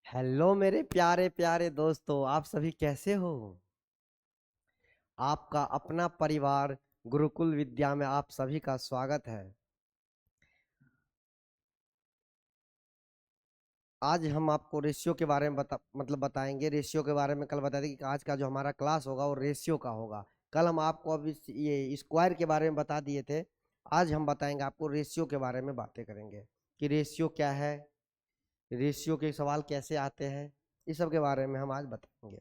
Hello मेरे प्यारे प्यारे दोस्तों, आप सभी कैसे हो। आपका अपना परिवार गुरुकुल विद्या में आप सभी का स्वागत है। आज हम आपको रेशियो के बारे में बताएंगे। रेशियो के बारे में कल बता दें कि आज का जो हमारा क्लास होगा वो रेशियो का होगा। कल हम आपको अभी ये स्क्वायर के बारे में बता दिए थे। आज हम बताएंगे आपको रेशियो के बारे में, बातें करेंगे कि रेशियो क्या है, रेशियो के सवाल कैसे आते हैं, इस सब के बारे में हम आज बताएंगे।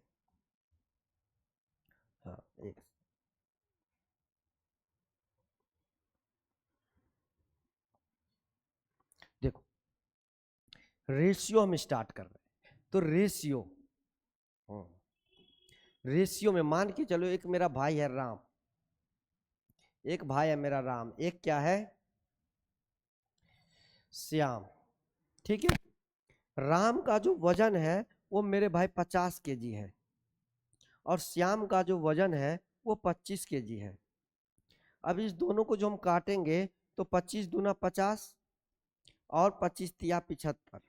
हाँ, एक देखो, रेशियो हम स्टार्ट कर रहे हैं तो रेशियो, रेशियो में मान के चलो एक मेरा भाई है राम, एक भाई है मेरा राम, एक क्या है श्याम। ठीक है, राम का जो वजन है वो मेरे भाई 50 kg है और श्याम का जो वजन है वो 25 kg है। अब इस दोनों को जो हम काटेंगे तो 25 दूना 50 और 25 तिया 75,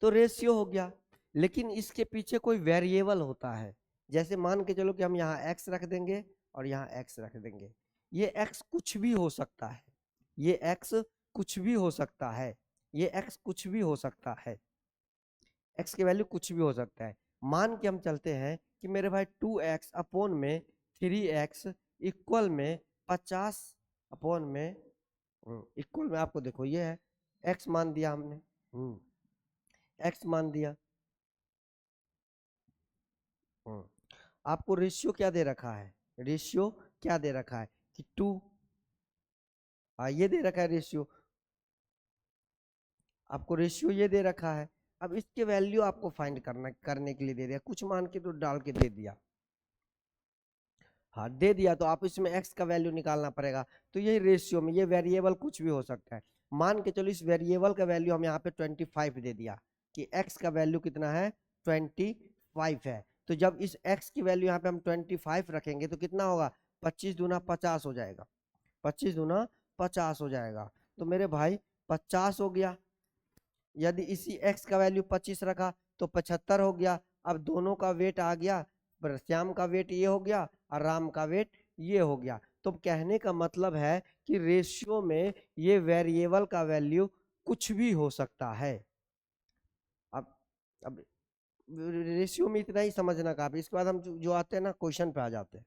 तो रेशियो हो गया। लेकिन इसके पीछे कोई वेरिएबल होता है। जैसे मान के चलो कि हम यहाँ x रख देंगे और यहाँ x रख देंगे। ये x कुछ भी हो सकता है, ये x कुछ भी हो सकता है, ये x कुछ भी हो सकता है, x की वैल्यू कुछ भी हो सकता है। मान के हम चलते हैं कि मेरे भाई 2x अपॉन में 3x इक्वल में 50 अपॉन में इक्वल में, आपको देखो ये है x मान दिया हमने, x मान दिया। आपको रेशियो क्या दे रखा है, रेशियो क्या दे रखा है कि 2, ये दे रखा है रेशियो, आपको रेशियो ये दे रखा है। अब इसके वैल्यू आपको फाइंड करने के लिए दे दिया, कुछ मान के तो डाल के दे दिया। हाँ दे दिया तो आप इसमें x का वैल्यू निकालना पड़ेगा। तो ये रेशियो में ये वेरिएबल कुछ भी हो सकता है। मान के चलो इस वेरिएबल का वैल्यू हम यहाँ पे 25 दे दिया कि x का वैल्यू कितना है 25 है। तो जब इस x की वैल्यू यहाँ पे हम 25 रखेंगे तो कितना होगा, 25 दूना 50 हो जाएगा, 25 दूना 50 हो जाएगा। तो मेरे भाई 50 हो गया। यदि इसी x का वैल्यू 25 रखा तो 75 हो गया। अब दोनों का वेट आ गया, पर श्याम का वेट ये हो गया और राम का वेट ये हो गया। तो कहने का मतलब है कि रेशियो में ये वेरिएबल का वैल्यू कुछ भी हो सकता है। अब रेशियो में इतना ही समझना काफी। इसके बाद हम जो आते हैं ना क्वेश्चन पे आ जाते हैं।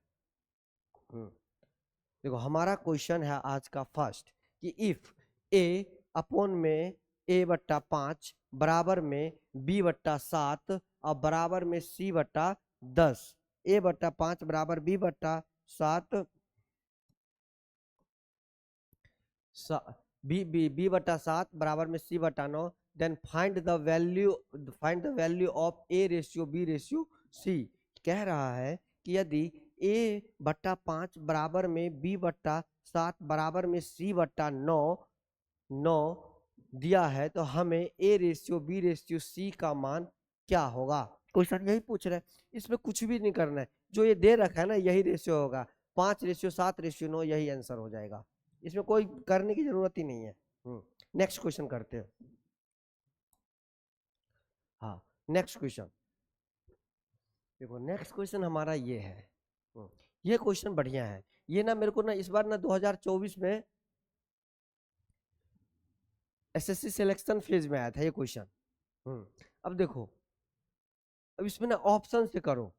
देखो हमारा क्वेश्चन है आज का फर्स्ट कि इफ a अपॉन में a/5 बराबर में b/7 और बराबर में c/10, a/5 बराबर b/7 b/7 बराबर में c/9, then find the value of a ratio b ratio c। कह रहा है कि यदि a/5 बराबर में b/7 बराबर में c/9 दिया है तो हमें a ratio b ratio c का मान क्या होगा। क्वेश्चन यही पूछ रहे हैं, इसमें कुछ भी नहीं करना है, जो ये दे रखा है ना यही रेशियो होगा। 5:7:9 यही आंसर हो जाएगा, इसमें कोई करने की जरूरत ही नहीं है। नेक्स्ट क्वेश्चन करते हैं। हाँ नेक्स्ट क्वेश्चन देखो, नेक्स्ट क्वेश्चन हमारा ये है। ये क्वेश्चन बढ़िया है। ये ना मेरे को ना इस बार ना 2024 में एसएससी सिलेक्शन फेज में आया था ये क्वेश्चन। अब देखो, अब इसमें ना ऑप्शन से करो।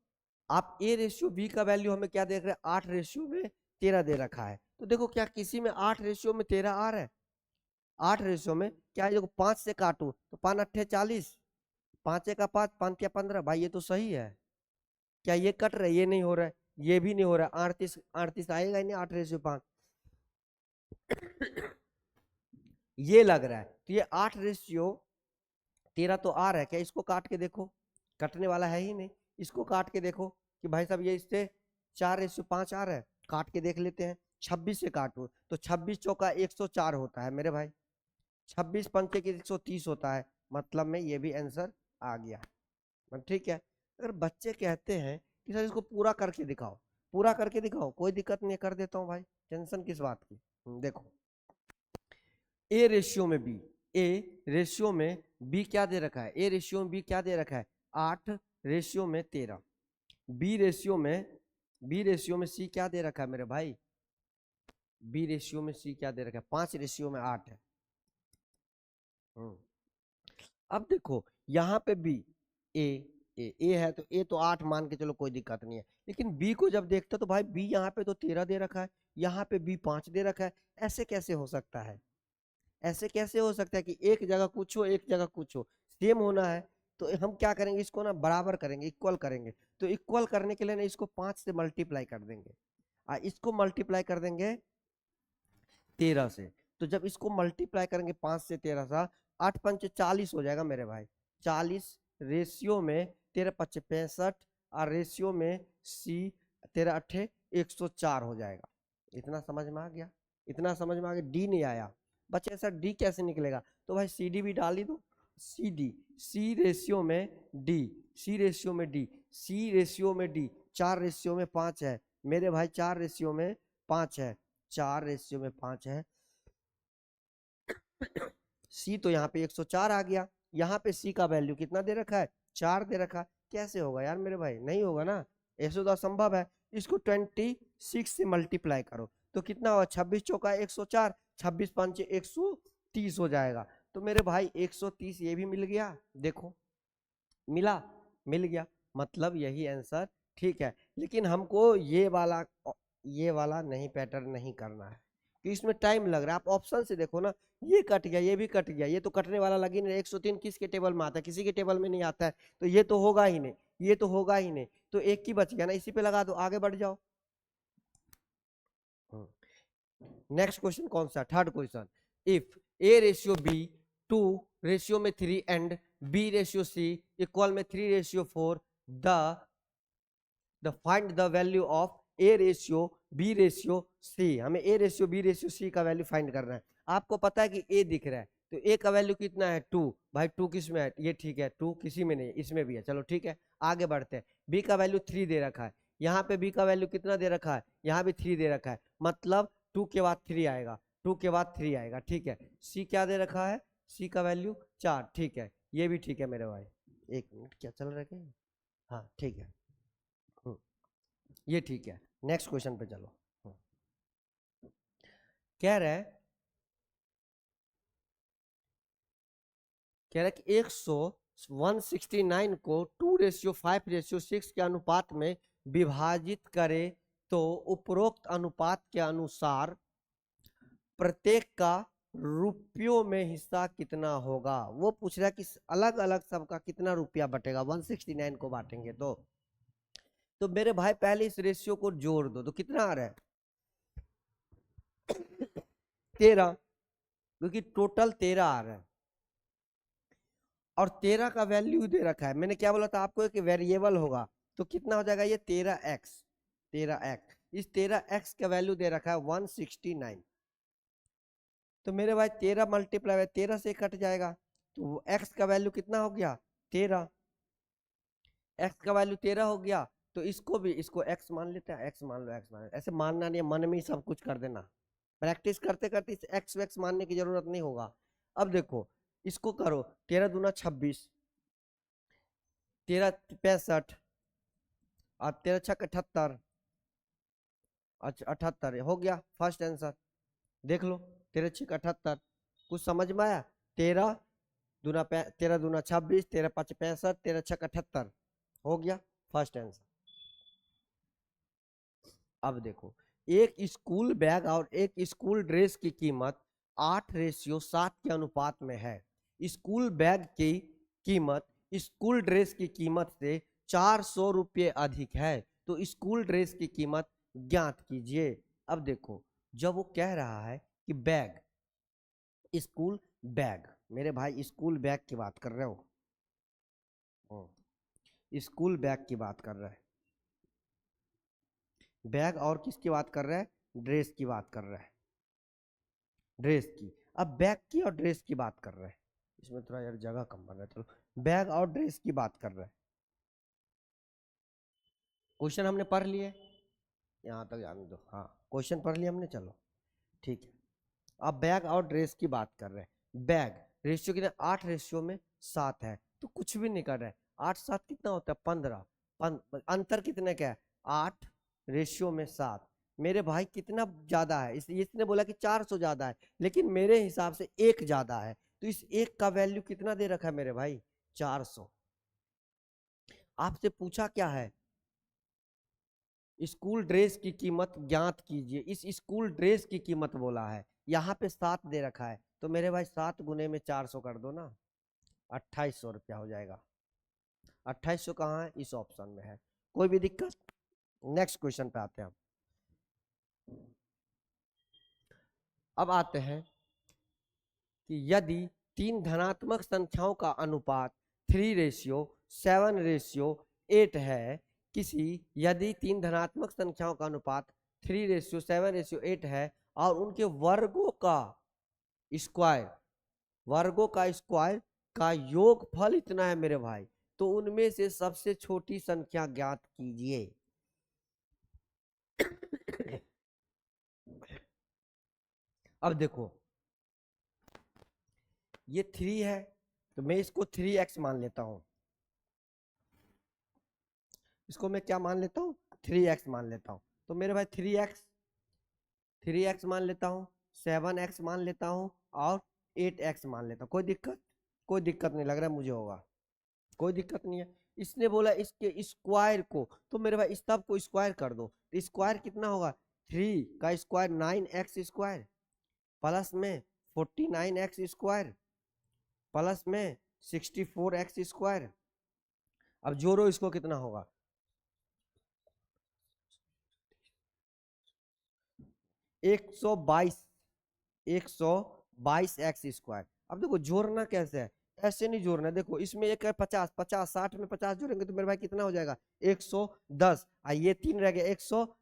आप ए रेशियो बी का वैल्यू हमें क्या देख रहे हैं, 8 रेशियो में 13 दे रखा है। तो देखो क्या किसी में 8 रेशियो में 13 आ रहा है, 8 रेशियो में क्या है। देखो 5 से काटू तो 5 8 40, 5 का 5 5 क्या 15, भाई ये तो सही है। क्या ये कट रहा है, ये नहीं हो रहा है, ये भी नहीं हो रहा है। 38 38 आएगा ही नहीं, 8 रेशियो 5 ये लग रहा है। तो ये 8 रेशियो 13 तो आ रहा है। क्या इसको काट के देखो, कटने वाला है ही नहीं। इसको काट के देखो कि भाई साहब ये इससे 4:5 आ रहा है, काट के देख लेते हैं। 26 से काटो तो 26 चौका 104 होता है मेरे भाई, 26 पंचे की 130 होता है। मतलब में ये भी आंसर आ गया। ठीक है। अगर बच्चे कहते हैं कि सर इसको पूरा करके दिखाओ, पूरा करके दिखाओ, कोई दिक्कत नहीं, कर देता हूँ भाई, टेंशन किस बात की। देखो ए रेशियो में बी, ए रेशियो में बी क्या दे रखा है, ए रेशियो में बी क्या दे रखा है 8 रेशियो में 13, बी रेशियो में सी क्या दे रखा है मेरे भाई, बी रेशियो में सी क्या दे रखा है 5 रेशियो में 8 है। अब देखो यहाँ पे बी ए ए है तो ए तो 8 मान के चलो कोई दिक्कत नहीं है, लेकिन बी को जब देखते तो भाई बी यहाँ पे तो 13 दे रखा है, यहाँ पे बी 5 दे रखा है। ऐसे कैसे हो सकता है, ऐसे कैसे हो सकता है कि एक जगह कुछ हो एक जगह कुछ हो, सेम होना है। तो हम क्या करेंगे, इसको ना बराबर करेंगे, इक्वल करेंगे। तो इक्वल करने के लिए ना इसको 5 से मल्टीप्लाई कर देंगे, इसको मल्टीप्लाई कर देंगे 13 से। तो जब इसको मल्टीप्लाई करेंगे 5 से 13 सा 8 पंच 40 हो जाएगा मेरे भाई, 40 रेशियो में 13 पच्चे 65 और रेशियो में सी 13 अट्ठे 104 हो जाएगा। इतना समझ में आ गया, इतना समझ में आ गया। डी नहीं आया बच्चे, ऐसा डी कैसे निकलेगा, तो भाई सी डी भी डाल ही दो, सी डी, सी रेशियो में डी, सी रेशियो में डी, सी रेशियो में डी 4 रेशियो में 5 है मेरे भाई, 4 रेशियो में 5 है, 4 रेशियो में 5 है। सी तो यहाँ पे 104 आ गया, यहाँ पे सी का वैल्यू कितना दे रखा है 4 दे रखा है। कैसे होगा यार मेरे भाई, नहीं होगा ना, ऐसे तो असंभव है। इसको 26 से मल्टीप्लाई करो तो कितना होगा, 26 चौका 104, 26 पंचे 130 हो जाएगा। तो मेरे भाई 130 ये भी मिल गया, देखो मिला, मिल गया, मतलब यही आंसर ठीक है। लेकिन हमको ये वाला नहीं, पैटर्न नहीं करना है कि इसमें टाइम लग रहा है। आप ऑप्शन से देखो ना, ये कट गया, ये भी कट गया, ये तो कटने वाला लगी नहीं। 103 किसके टेबल में आता है, किसी के टेबल में नहीं आता है, तो ये तो होगा ही नहीं, ये तो होगा ही नहीं, तो एक की बच गया ना, इसी पे लगा दो, आगे बढ़ जाओ। नेक्स्ट क्वेश्चन कौन सा, third question, if A ratio B 2 ratio में 3 and B ratio C equal में 3 ratio 4, the find the value of A ratio B ratio C. हमें A ratio B ratio C का वैल्यू फाइंड करना है। आपको पता है कि ए दिख रहा है, तो ए का वैल्यू कितना है 2, भाई 2 किस में है, ये ठीक है, 2 किसी में नहीं, इसमें भी है, चलो ठीक है आगे बढ़ते हैं। बी का वैल्यू 3 दे रखा है, यहाँ पे बी का वैल्यू कितना दे रखा है, यहाँ भी 3 दे रखा है, मतलब 2 के बाद 3 आएगा, 2 के बाद 3 आएगा, ठीक है। सी क्या दे रखा है, सी का वैल्यू 4, ठीक है, ये भी ठीक है मेरे भाई। एक मिनट, क्या चल रहा है, हाँ ठीक है, ये ठीक है। नेक्स्ट क्वेश्चन पे चलो। कह रहा है कि 169 को 2:5:6 के अनुपात में विभाजित करे तो उपरोक्त अनुपात के अनुसार प्रत्येक का रुपयों में हिस्सा कितना होगा। वो पूछ रहा है कि अलग अलग सबका कितना रुपया बटेगा, 169 को बांटेंगे तो मेरे भाई पहले इस रेशियो को जोड़ दो, तो कितना आ रहा है 13, क्योंकि टोटल 13 आ रहा है और 13 का वैल्यू दे रखा है। मैंने क्या बोला था आपको कि वेरिएबल होगा, तो कितना हो जाएगा ये 13x, 13x, इस 13x का वैल्यू दे रखा है 169। तो मेरे भाई 13 मल्टीप्लाई 13 से कट जाएगा, तो x का वैल्यू कितना हो गया 13, x का वैल्यू 13 हो गया। तो इसको भी, इसको x मान लेते हैं, x मान लो, x मान लो, ऐसे मानना नहीं है, मन में ही सब कुछ कर देना, प्रैक्टिस करते करते इस x वैक्स मानने की जरूरत नहीं होगा। अब देखो इसको करो, 13 दूना 26, 13 65 और 13 छक 78, अच्छा 78 हो गया फर्स्ट आंसर। देख लो 13 छक 78, कुछ समझ में आया, 13 दूना 26, 13 5 65, 13 छक 78 हो गया फर्स्ट आंसर। अब देखो एक स्कूल बैग और एक स्कूल ड्रेस की कीमत 8:7 के अनुपात में है। स्कूल बैग की कीमत स्कूल ड्रेस की कीमत से 400 रुपये अधिक है, तो स्कूल ड्रेस की कीमत ज्ञात कीजिए। अब देखो जब वो कह रहा है कि बैग, स्कूल बैग, मेरे भाई स्कूल बैग की बात कर रहे हो, स्कूल बैग की बात कर रहा है, बैग और किसकी बात कर रहा है, ड्रेस की बात कर रहा है, ड्रेस की। अब बैग की और ड्रेस की बात कर रहा है, इसमें थोड़ा यार जगह कम बन रहा है, चलो बैग और ड्रेस की बात कर रहा है। क्वेश्चन हमने पढ़ लिए, यहाँ तक जाने दो, हाँ क्वेश्चन पढ़ लिया हमने, चलो ठीक है। अब बैग और ड्रेस की बात कर रहे हैं। बैग रेशियो कितना 8:7 है, तो कुछ भी नहीं कर रहा है। 8:7 कितना होता है 15, अंतर कितने का है 8:7। मेरे भाई कितना ज्यादा है, इसने बोला कि 400 ज्यादा है, लेकिन मेरे हिसाब से एक ज्यादा है, तो इस एक का वैल्यू कितना दे रखा है मेरे भाई 400। आपसे पूछा क्या है, स्कूल ड्रेस की कीमत ज्ञात कीजिए, इस स्कूल ड्रेस की कीमत बोला है, यहाँ पे 7 दे रखा है, तो मेरे भाई 7 गुने में 400 कर दो ना, 2800 रुपया हो जाएगा। 2800 कहाँ है, इस ऑप्शन में है। कोई भी दिक्कत? नेक्स्ट क्वेश्चन पे आते हैं हम। अब आते हैं कि यदि 3 धनात्मक संख्याओं का अनुपात 3:7:8 है, यदि 3 धनात्मक संख्याओं का अनुपात 3:7:8 है और उनके वर्गों का स्क्वायर का योगफल इतना है मेरे भाई, तो उनमें से सबसे छोटी संख्या ज्ञात कीजिए। अब देखो ये 3 है, तो मैं इसको 3x मान लेता हूं, इसको मैं क्या मान लेता हूं 3x मान लेता हूं। तो मेरे भाई 3x मान लेता हूं, 7x मान लेता हूं और 8x मान लेता हूं। कोई दिक्कत नहीं लग रहा है मुझे होगा, कोई दिक्कत नहीं है। इसने बोला इसके स्क्वायर को, तो मेरे भाई इस सब को स्क्वायर कर दो, तो स्क्वायर कितना होगा 3 का स्क्वायर 9x स्क्वायर, प्लस में 49x स्क्वायर, प्लस में 64x स्क्वायर। अब जोड़ो इसको, कितना होगा 122x स्क्वायर। अब देखो जोड़ना कैसे है, ऐसे नहीं जोड़ना, देखो इसमें एक है 50, 50 60 में 50 जोड़ेंगे तो मेरे भाई कितना हो जाएगा 110, ये 3 रह गया 100,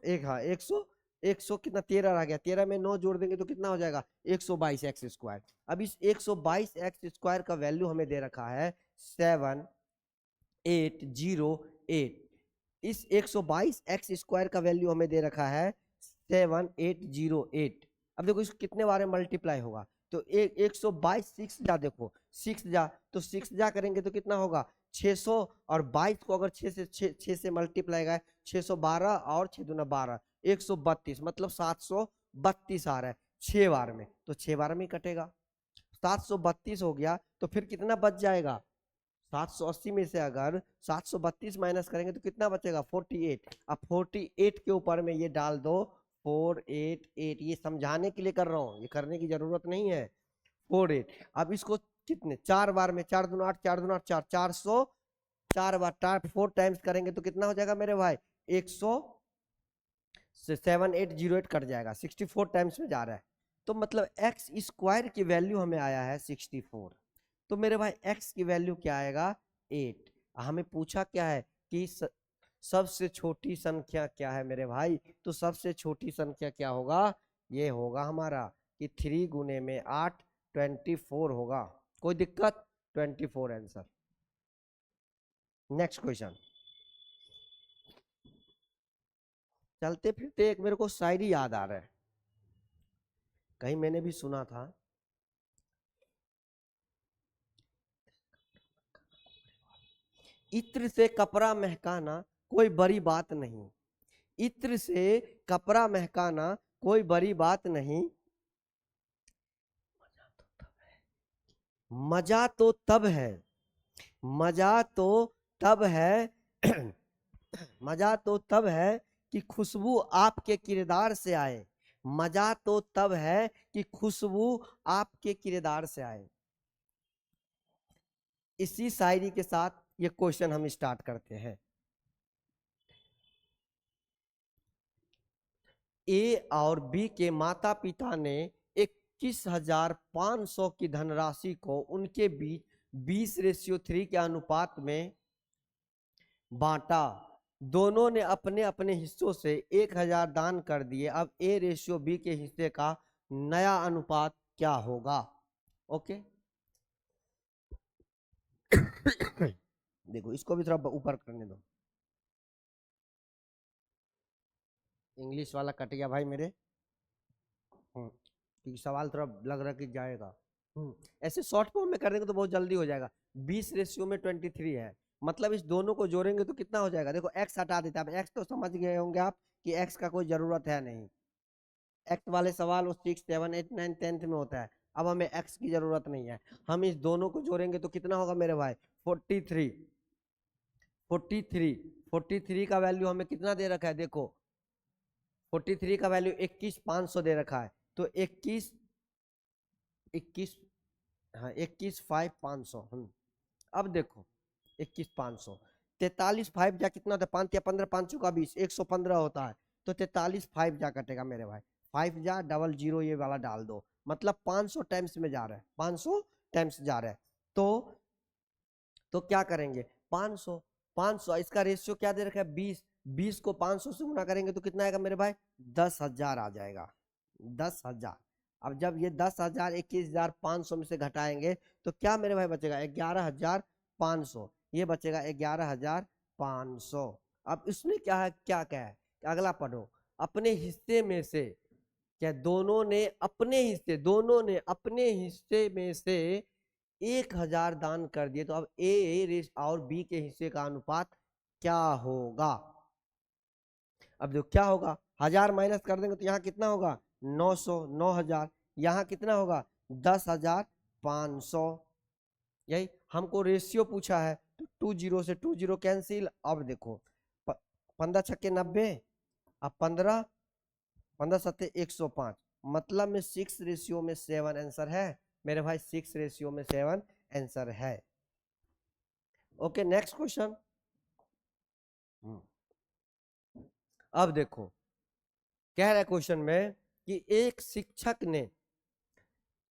एक हाँ 100, 100 कितना 13 रह गया, 13 में 9 जोड़ देंगे तो कितना हो जाएगा 122x स्क्वायर। अब इस 122x स्क्वायर का वैल्यू हमें दे रखा है 7808। इस 122x स्क्वायर का वैल्यू हमें दे रखा है 7808। अब देखो इसको कितने बार में मल्टीप्लाई होगा, तो 122 6 जा, देखो 6 जा, तो 6 जा करेंगे तो कितना होगा 600, और 22 को अगर 6 से मल्टीप्लाई गए 612 और 6 दूना 12, 132, मतलब 732 आ रहा है 6 बार में, तो 6 बार में कटेगा। 732 हो गया, तो फिर कितना बच जाएगा 780 में से अगर 732 माइनस करेंगे तो कितना बचेगा 48। अब 48 के ऊपर में ये डाल दो 488, ये समझाने के लिए कर रहा हूं, ये करने की जरूरत नहीं है 48। अब इसको कितने 4 बार में, 4 दूना 8, 4 दूना 4, 400, 4 बार 4 टाइम्स करेंगे तो कितना हो जाएगा मेरे भाई 100 से 7808 कट जाएगा, 64 टाइम्स में जा रहा है, तो मतलब एक्स स्क्वायर की वैल्यू हमें आया है 64। तो मेरे भाई x की वैल्यू क्या आएगा 8। हमें पूछा क्या है कि सबसे छोटी संख्या क्या है मेरे भाई, तो सबसे छोटी संख्या क्या होगा, ये होगा हमारा कि 3 गुने में 8 24 होगा। कोई दिक्कत? 24 आंसर। Next question. चलते फिरते एक मेरे को शायरी याद आ रहा है, कहीं मैंने भी सुना था। इत्र से कपड़ा महकाना कोई बड़ी बात नहीं, इत्र से कपड़ा महकाना कोई बड़ी बात नहीं, मजा तो तब है, मजा तो तब है मजा तो तब है कि खुशबू आपके किरदार से आए, मजा तो तब है कि खुशबू आपके किरदार से आए। इसी शायरी के साथ ये क्वेश्चन हम स्टार्ट करते हैं। ए और बी के माता पिता ने 21,500 की धनराशि को उनके बीच 20:3 के अनुपात में बांटा। दोनों ने अपने अपने हिस्सों से 1,000 दान कर दिए। अब A/B के हिस्से का नया अनुपात क्या होगा? ओके देखो इसको भी थोड़ा ऊपर करने दो, इंग्लिश वाला कट गया भाई मेरे, क्योंकि सवाल थोड़ा लग रहा कि जाएगा। ऐसे शॉर्ट फॉर्म में कर देंगे तो बहुत जल्दी हो जाएगा। 20:23 है, मतलब इस दोनों को जोड़ेंगे तो कितना हो जाएगा, देखो x हटा देता है। अब x तो समझ गए होंगे आप कि x का कोई जरूरत है नहीं, x वाले सवाल वो 6, 7, 8, 9, 10th में होता है। अब हमें x की जरूरत नहीं है, हम इस दोनों को जोड़ेंगे तो कितना होगा मेरे भाई, 43। 43 43 का वैल्यू हमें कितना दे रखा है, देखो 43 का वैल्यू 21,500 दे रखा है, तो 21 हाँ 21,500। अब देखो 21,500, 43 जा कितना होता है, 5 या 15, 5 का 20, 115 होता है, तो 43 जा कटेगा मेरे भाई, 5 जा 00 ये वाला डाल दो, मतलब 500 टाइम्स में जा रहा है, 500 टाइम्स जा रहा है। तो क्या करेंगे, 500 500 इसका रेशियो क्या दे रखा है, 20, 20 को 500 से गुना करेंगे तो कितना आएगा मेरे भाई, 10,000 आ जाएगा, 10,000। अब जब ये 10,000 21,500 में से घटाएंगे तो क्या मेरे भाई बचेगा, 11,500, ये बचेगा 11,500। अब इसमें क्या है, अगला पढ़ो, अपने हिस्से में से, क्या दोनों ने अपने हिस्से में से 1,000 दान कर दिए, तो अब ए और बी के हिस्से का अनुपात क्या होगा। अब देखो क्या होगा, 1000 माइनस कर देंगे तो यहाँ कितना होगा, 900, 9,000, यहाँ कितना होगा, 10,500। यही हमको रेशियो पूछा है, तो 20 से 20 कैंसिल। अब देखो 15 छक्के 90, अब 15 15 सत्ते 105, मतलब में 6:7 आंसर है मेरे भाई, 6:7 आंसर है। Okay next question. अब देखो कह रहा है क्वेश्चन में कि एक शिक्षक ने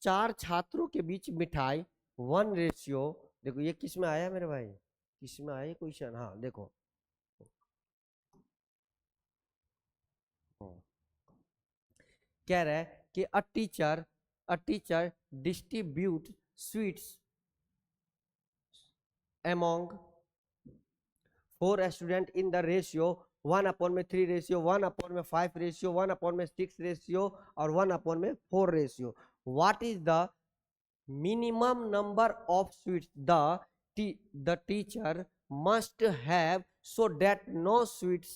4 छात्रों के बीच मिठाई 1:, देखो ये किस में आया मेरे भाई, किस में आया क्वेश्चन, हाँ देखो कह रहा है कि a teacher distribute sweets among 4 students in the ratio 1/3 ratio, 1/5 ratio, 1/6 ratio और 1/4 ratio. What is the minimum number of sweets the teacher must have so that no sweets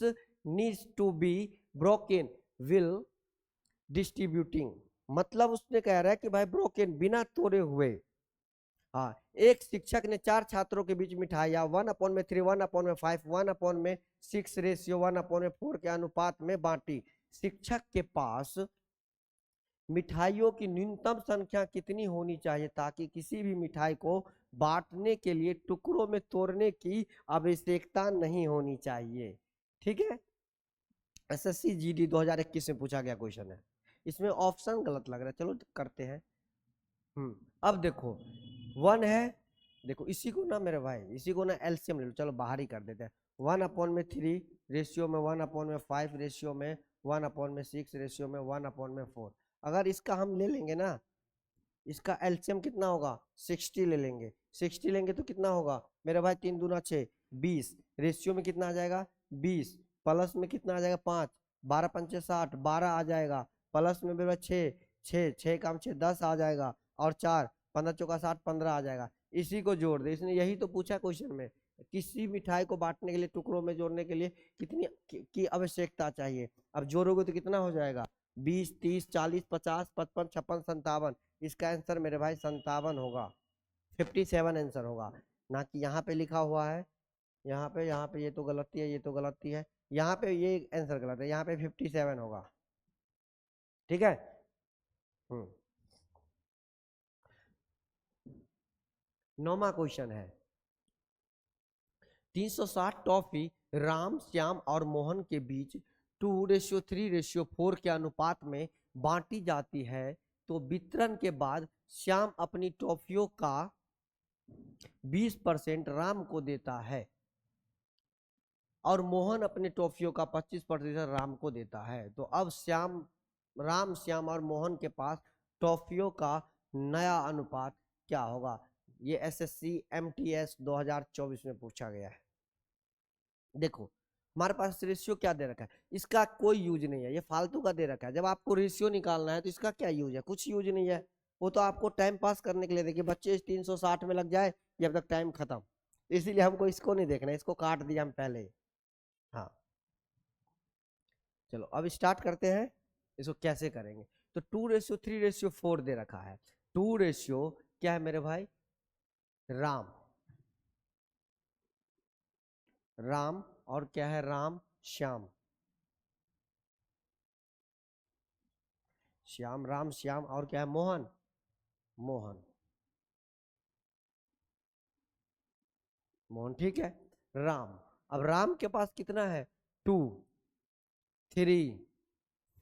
needs to be broken will distributing, मतलब उसने कह रहा है कि भाई broken बिना तोड़े हुए, हाँ एक शिक्षक ने 4 छात्रों के बीच मिठाइयाँ 1/3, 1/5, 1/6 रेशियो 1/4 के अनुपात में बांटी। शिक्षक के पास मिठाइयों की न्यूनतम संख्या कितनी होनी चाहिए ताकि किसी भी मिठाई को बांटने के लिए टुकड़ों में तोड़ने की आवश्यकता नहीं होनी चाहिए। ठीक है, एसएससी जीडी 2021 में पूछा गया क्वेश्चन है, इसमें ऑप्शन गलत लग रहा है, चलो करते हैं। अब देखो 1 है, देखो इसी को ना मेरे भाई, इसी को ना एलसीएम ले लो, चलो बाहर ही कर देते हैं। 1/3 रेशियो में 1/5 रेशियो में 1/6 रेशियो में 1/4, अगर इसका हम ले लेंगे ना, इसका एलसीएम कितना होगा, 60 ले लेंगे, 60 लेंगे तो कितना होगा मेरे भाई, 3 दूना 6, 20 रेशियो में कितना आ जाएगा 20, प्लस में कितना आ जाएगा 5, 12 पंचे 60, 12 आ जाएगा, प्लस में मेरे भाई 6, 6 काम 6 10 आ जाएगा, और 4 15 चौका 60 15 आ जाएगा। इसी को जोड़ दे, इसने यही तो पूछा क्वेश्चन में, किसी मिठाई को बांटने के लिए टुकड़ों में जोड़ने के लिए कितनी की आवश्यकता चाहिए। अब जोड़ोगे तो कितना हो जाएगा, 20 30 40 50 55 56 57, इसका आंसर मेरे भाई 57 होगा, 57 आंसर होगा, ना कि यहाँ पे लिखा हुआ है, यहाँ पे ये तो गलती है, ये तो गलती है, यहाँ पे ये आंसर गलत है, यहाँ पे 57 होगा। ठीक है, 9वां क्वेश्चन है, 360 टॉफी राम श्याम और मोहन के बीच 2:3:4 के अनुपात में बांटी जाती है, तो वितरण के बाद श्याम अपनी टॉफियों का 20% राम को देता है और मोहन अपने टॉफियों का 25% राम को देता है। तो अब राम श्याम और मोहन के पास टॉफियों का नया अनुपात क्या होगा, ये एसएससी एमटीएस 2024 में पूछा गया है। देखो हमारे पास रेशियो क्या दे रखा है, इसका कोई यूज नहीं है, ये फालतू का दे रखा है, जब आपको रेशियो निकालना है तो इसका क्या यूज है, कुछ यूज नहीं है। वो तो आपको टाइम पास करने के लिए देखिए, बच्चे 360 में लग जाए जब तक टाइम खत्म, इसीलिए हमको इसको नहीं देखना, इसको काट दिया हम पहले। हाँ चलो अब स्टार्ट करते हैं, इसको कैसे करेंगे। तो 2:3:4 दे रखा है। 2 रेशियो क्या है मेरे भाई, राम, राम और क्या है, राम श्याम, श्याम राम श्याम और क्या है, मोहन, मोहन, मोहन ठीक है। राम, अब राम के पास कितना है, 2, 3,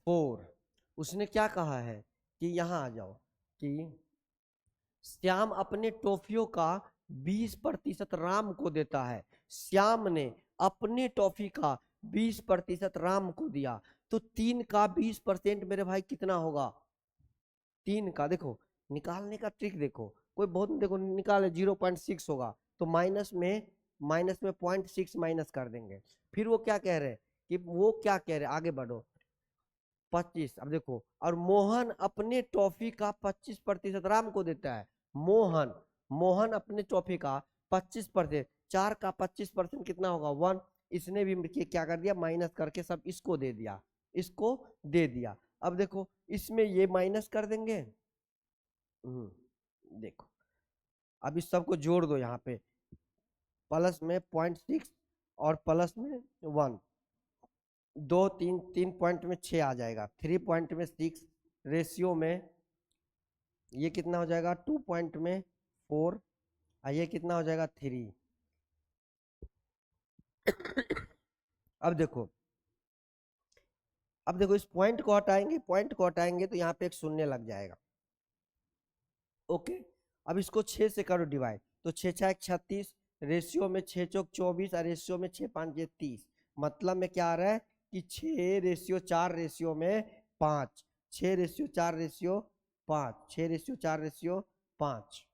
4। उसने क्या कहा है कि यहां आ जाओ, कि श्याम अपने टॉफियों का 20% राम को देता है। श्याम ने अपने टॉफी का 20% राम को दिया, तो 3 का 20% मेरे भाई कितना होगा, 3 का देखो निकालने का ट्रिक देखो, कोई बहुत देखो निकाले 0.6 होगा, तो माइनस में 0.6 माइनस कर देंगे। फिर वो क्या कह रहे हैं, कि वो क्या कह रहे हैं, आगे बढ़ो, 25। अब देखो, और मोहन अपने टॉफी का 25% राम को देता है। मोहन, मोहन अपने टॉफी का 25%, 4 का 25% कितना होगा, 1। इसने भी क्या कर दिया, माइनस करके सब इसको दे दिया, इसको दे दिया। अब देखो इसमें ये माइनस कर देंगे, देखो अब इस सबको जोड़ दो, यहाँ पे प्लस में 0.6 और प्लस में 1, 3 पॉइंट में 6 आ जाएगा, 3 पॉइंट में 6 रेशियो में ये कितना हो जाएगा, 2 पॉइंट में 4, और ये कितना हो जाएगा, 3। अब देखो इस पॉइंट को हटाएंगे, पॉइंट को हटाएंगे तो यहाँ पे एक शून्य लग जाएगा। ओके, अब इसको 6 से करो डिवाइड, तो 6 6 36, रेशियो में 6 चौक 24 और रेशियो में 6 5 30। मतलब में क्या आ रहा है कि 6:4 रेशियो में 5, 6:4 रेशियो 5, 6:4 रेशियो 5,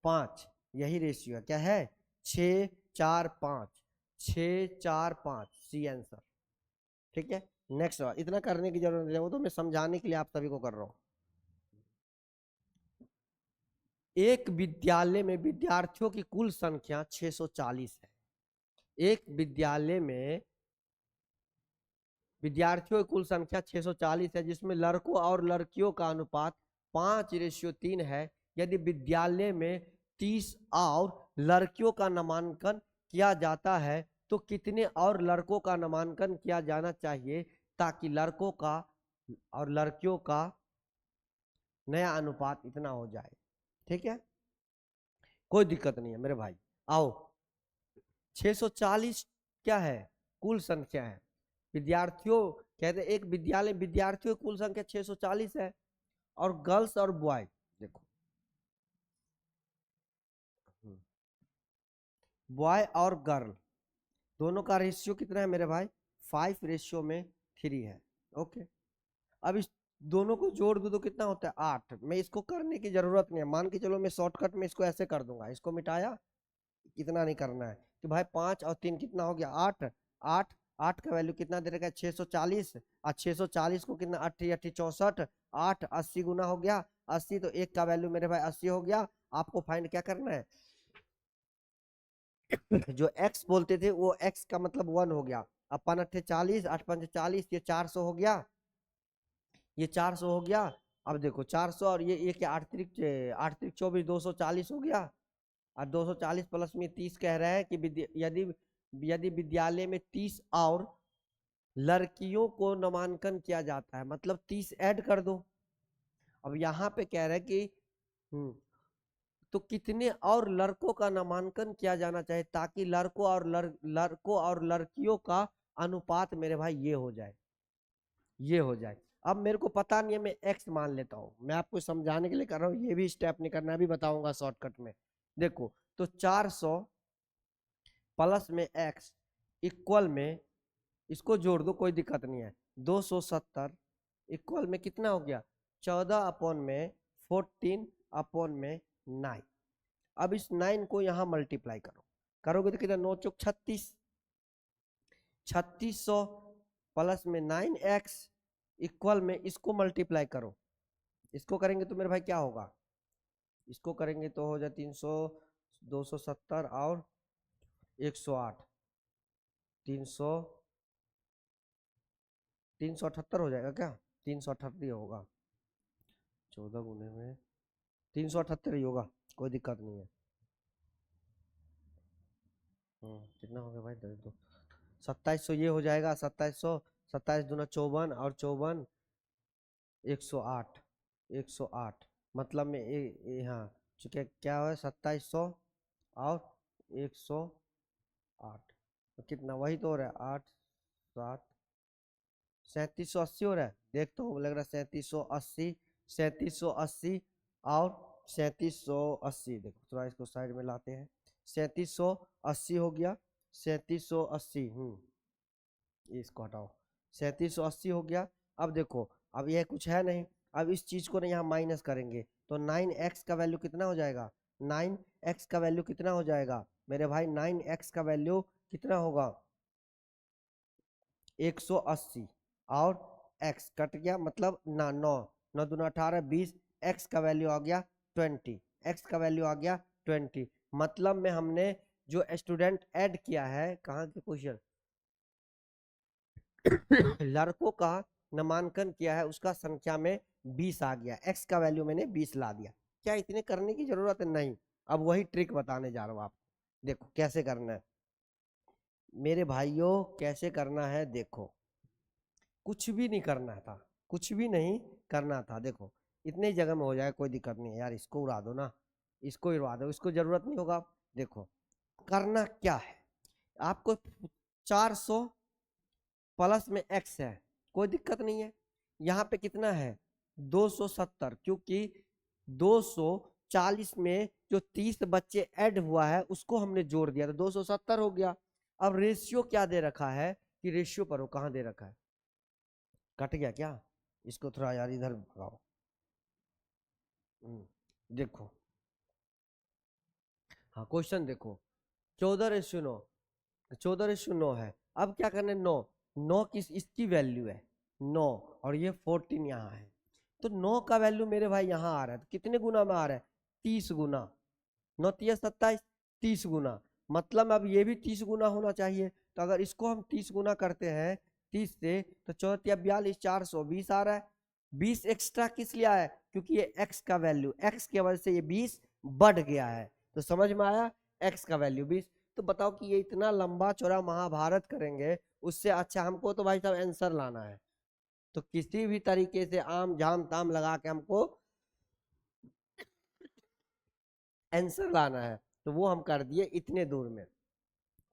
5 यही रेशियो है, क्या है, 6 4 5, 6 4 5, सी आंसर। ठीक है, नेक्स्ट इतना करने की जरूरत नहीं है, वो तो मैं समझाने के लिए आप सभी को कर रहा हूं। एक विद्यालय में विद्यार्थियों की कुल संख्या 640 है। एक विद्यालय में विद्यार्थियों की कुल संख्या 640 है, जिसमें लड़कों और लड़कियों का अनुपात 5:3 है। यदि विद्यालय में 30 और लड़कियों का नामांकन किया जाता है, तो कितने और लड़कों का नामांकन किया जाना चाहिए, ताकि लड़कों का और लड़कियों का नया अनुपात इतना हो जाए। ठीक है, कोई दिक्कत नहीं है मेरे भाई। आओ, 640 क्या है, कुल संख्या है। विद्यार्थियों कहते एक विद्यालय विद्यार्थियों की कुल संख्या 640 है, और गर्ल्स और बॉय देखो, बॉय और गर्ल दोनों का रेशियो कितना है मेरे भाई, 5:3 है। ओके, अब इस दोनों को जोड़ दो तो कितना होता है, 8। मैं इसको करने की जरूरत नहीं है, मान के चलो मैं शॉर्टकट में इसको ऐसे कर दूंगा, इसको मिटाया, इतना नहीं करना है कि भाई 5 और 3 कितना हो गया, 8, 8, 8 का वैल्यू कितना दे रखा है, 640, और 640 को कितना, 8 8 64, 8 80 गुना हो गया 80, तो एक का वैल्यू मेरे भाई 80 हो गया। आपको फाइंड क्या करना है, जो x बोलते थे वो x का मतलब 1 हो गया। अब 5 40, 8 5 40, ये 400 हो गया, ये 400 हो गया। अब देखो 400 और ये क्या, 8 3 24, 240 हो गया, और 240 प्लस में 30 कह रहा है कि यदि यदि विद्यालय में 30 और लड़कियों को नामांकन किया जाता है, मतलब 30 ऐड कर दो। अब यहाँ पे कह रहा है कि तो कितने और लड़कों का नामांकन किया जाना चाहिए, ताकि लड़कों और लड़कियों का अनुपात मेरे भाई ये हो जाए, ये हो जाए। अब मेरे को पता नहीं है, मैं x मान लेता हूँ, मैं आपको समझाने के लिए कर रहा हूँ, ये भी स्टेप नहीं करना, अभी बताऊंगा शॉर्टकट में। देखो तो 400 प्लस में x इक्वल में, इसको जोड़ दो कोई दिक्कत नहीं है, 270 इक्वल में कितना हो गया, 14/9। अब इस 9 को यहां मल्टीप्लाई करो, करोगे तो कितना, 9 चौक 36, 3600 प्लस में 9x इक्वल में इसको मल्टीप्लाई करो, इसको करेंगे तो मेरे भाई क्या होगा, इसको करेंगे तो हो जाए 300, 270 और 108, 300, 378 हो जाएगा क्या, 378 ही होगा, 14 गुने में 378 ही होगा, कोई दिक्कत नहीं है। कितना हो गया भाई, 10 2700 ये हो जाएगा, 2700, 27 दूना 54 और 54 108, 108 मतलब में हाँ चूँकि क्या है 2700 और 108 तो कितना वही तो हो रहा है 8 7 3780 हो रहा है, देख तो लग रहा है 3780, 3780 और 3780, देखो थोड़ा इसको साइड में लाते हैं, 3780 हो गया, 3780 इसको हटाओ, 3780 हो गया। अब देखो अब यह कुछ है नहीं, अब इस चीज को ना यहाँ माइनस करेंगे तो 9x का वैल्यू कितना हो जाएगा, 9x का वैल्यू कितना हो जाएगा मेरे भाई, 9x का वैल्यू कितना होगा 180 और x कट गया मतलब ना 9 9 दूना 18 20, x का वैल्यू आ गया 20, x का वैल्यू आ गया 20, मतलब में हमने जो स्टूडेंट ऐड किया है, कहाँ के क्वेश्चन लड़कों का नामांकन किया है उसका संख्या में 20 आ गया, x का वैल्यू मैंने 20 ला दिया। क्या इतने करने की जरूरत है, नहीं। अब वही ट्रिक बताने जा रहा हूँ आपको, देखो कैसे करना है मेरे भाइयों, कैसे करना है देखो, कुछ भी नहीं करना था, कुछ भी नहीं करना था, देखो इतने ही जगह में हो जाए कोई दिक्कत नहीं है यार, इसको उड़ा दो ना, इसको उड़ा दो, इसको जरूरत नहीं होगा। देखो करना क्या है आपको, 400 प्लस में x है, कोई दिक्कत नहीं है, यहाँ पे कितना है 270, क्योंकि 240 में जो 30 बच्चे ऐड हुआ है उसको हमने जोड़ दिया तो 270 हो गया। अब रेशियो क्या दे रखा है कि रेशियो पर हो, कहाँ दे रखा है, कट गया क्या, इसको थोड़ा यार इधर भगाओ, देखो हाँ क्वेश्चन देखो, 14:9, 14:9 है। अब क्या करना है, 9 9 किस इसकी वैल्यू है 9 और ये 14 यहाँ है, तो 9 का वैल्यू मेरे भाई यहाँ आ रहा है, तो कितने गुना में आ रहा है 30 गुना, 9 3 27 30 गुना, मतलब अब ये भी 30 गुना होना चाहिए, तो अगर इसको हम 30 गुना करते हैं 30 से तो 4 42 420 आ रहा है, 20 एक्स्ट्रा किस लिए आया, क्योंकि ये x का वैल्यू, x की वजह से ये 20 बढ़ गया है, तो समझ में आया x का वैल्यू 20। तो बताओ कि ये इतना लंबा चौड़ा महाभारत करेंगे, उससे अच्छा हमको तो भाई साहब आंसर लाना है, तो किसी भी तरीके से आम झाम ताम लगा के हमको आंसर लाना है, तो वो हम कर दिए इतने दूर में,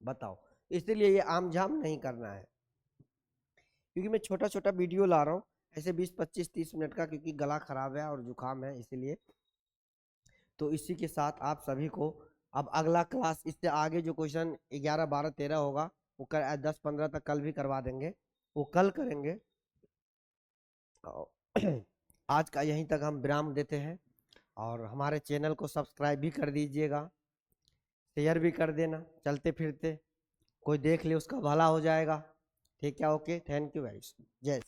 बताओ, इसलिए ये आम झाम नहीं करना है, क्योंकि मैं छोटा छोटा वीडियो ला रहा हूँ ऐसे 20 25 30 मिनट का, क्योंकि गला खराब है और जुकाम है इसीलिए। तो इसी के साथ आप सभी को अब अगला क्लास, इससे आगे जो क्वेश्चन 11 12 13 होगा वो 10 15 तक कल भी करवा देंगे, वो कल करेंगे। आज का यहीं तक हम विराम देते हैं, और हमारे चैनल को सब्सक्राइब भी कर दीजिएगा, शेयर भी कर देना, चलते फिरते कोई देख ले उसका भला हो जाएगा, ठीक है, ओके, थैंक यू गाइस, जय